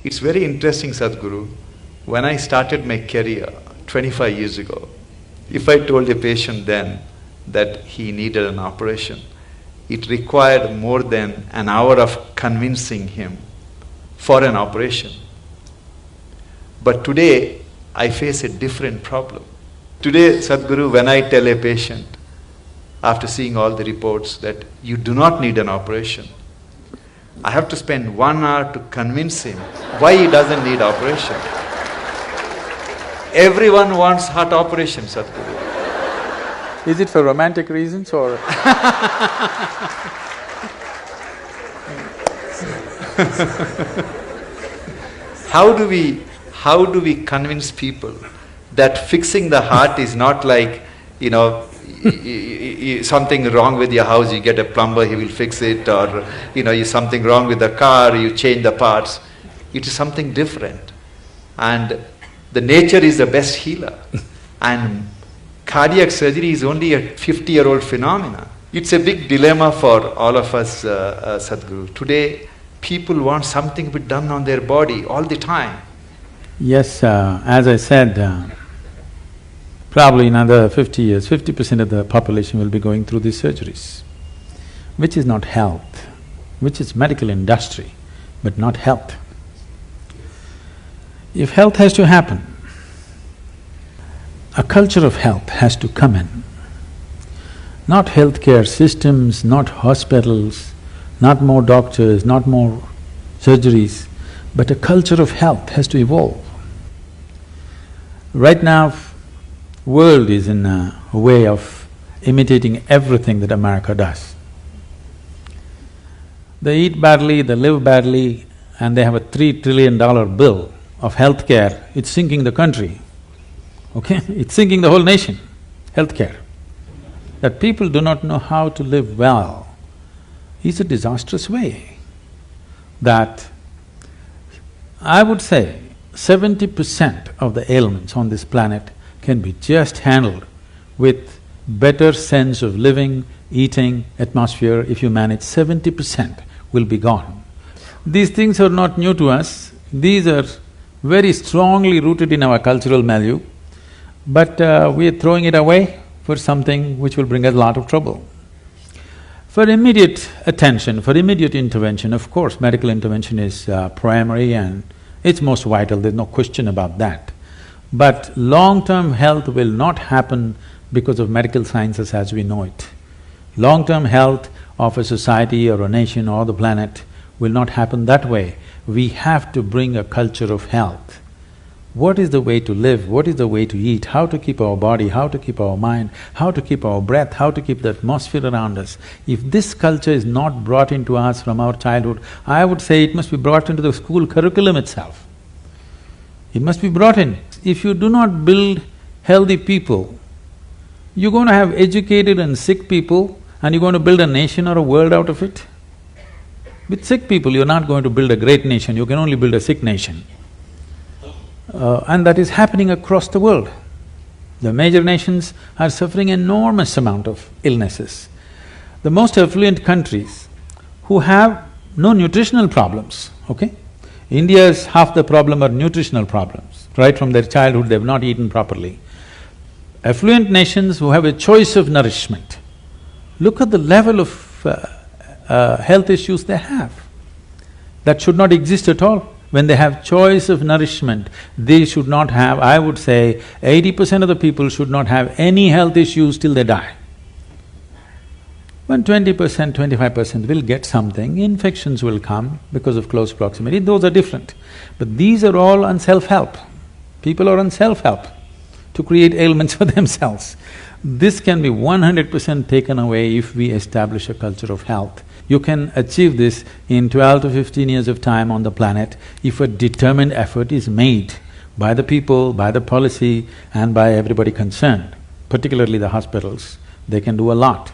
It's very interesting, Sadhguru. When I started my career 25 years ago, if I told a patient then that he needed an operation, it required more than an hour of convincing him for an operation. But today, I face a different problem. Today, Sadhguru, when I tell a patient, after seeing all the reports, that you do not need an operation, I have to spend 1 hour to convince him why he doesn't need operation. Everyone wants heart operation, Sadhguru. Is it for romantic reasons or… How do we convince people that fixing the heart is not like, something wrong with your house, you get a plumber, he will fix it, or something wrong with the car, you change the parts. It is something different. And the nature is the best healer. And cardiac surgery is only a 50-year-old phenomenon. It's a big dilemma for all of us, Sadhguru. Today, people want something to be done on their body all the time. Yes, as I said, probably in another 50 years, 50% of the population will be going through these surgeries, which is not health, which is medical industry, but not health. If health has to happen, a culture of health has to come in. Not healthcare systems, not hospitals, not more doctors, not more surgeries, but a culture of health has to evolve. Right now, world is in a way of imitating everything that America does. They eat badly, they live badly, and they have a $3 trillion bill of healthcare. It's sinking the country, okay? It's sinking the whole nation, healthcare. That people do not know how to live well is a disastrous way. That I would say 70% of the ailments on this planet can be just handled with better sense of living, eating, atmosphere. If you manage, 70% will be gone. These things are not new to us, these are very strongly rooted in our cultural milieu, but we are throwing it away for something which will bring us a lot of trouble. For immediate attention, for immediate intervention, of course, medical intervention is primary and it's most vital, there's no question about that. But long-term health will not happen because of medical sciences as we know it. Long-term health of a society or a nation or the planet will not happen that way. We have to bring a culture of health. What is the way to live, what is the way to eat, how to keep our body, how to keep our mind, how to keep our breath, how to keep the atmosphere around us. If this culture is not brought into us from our childhood, I would say it must be brought into the school curriculum itself. It must be brought in. If you do not build healthy people, you're going to have educated and sick people and you're going to build a nation or a world out of it. With sick people, you're not going to build a great nation, you can only build a sick nation. And that is happening across the world. The major nations are suffering enormous amount of illnesses. The most affluent countries who have no nutritional problems, okay? India's half the problem are nutritional problems. Right from their childhood, they've not eaten properly. Affluent nations who have a choice of nourishment, look at the level of health issues they have. That should not exist at all. When they have choice of nourishment, they should not have, I would say, 80% of the people should not have any health issues till they die. When 20%, 25% will get something, infections will come because of close proximity, those are different. But these are all on self-help. People are on self-help to create ailments for themselves. This can be 100% taken away if we establish a culture of health. You can achieve this in 12 to 15 years of time on the planet if a determined effort is made by the people, by the policy and by everybody concerned, particularly the hospitals. They can do a lot.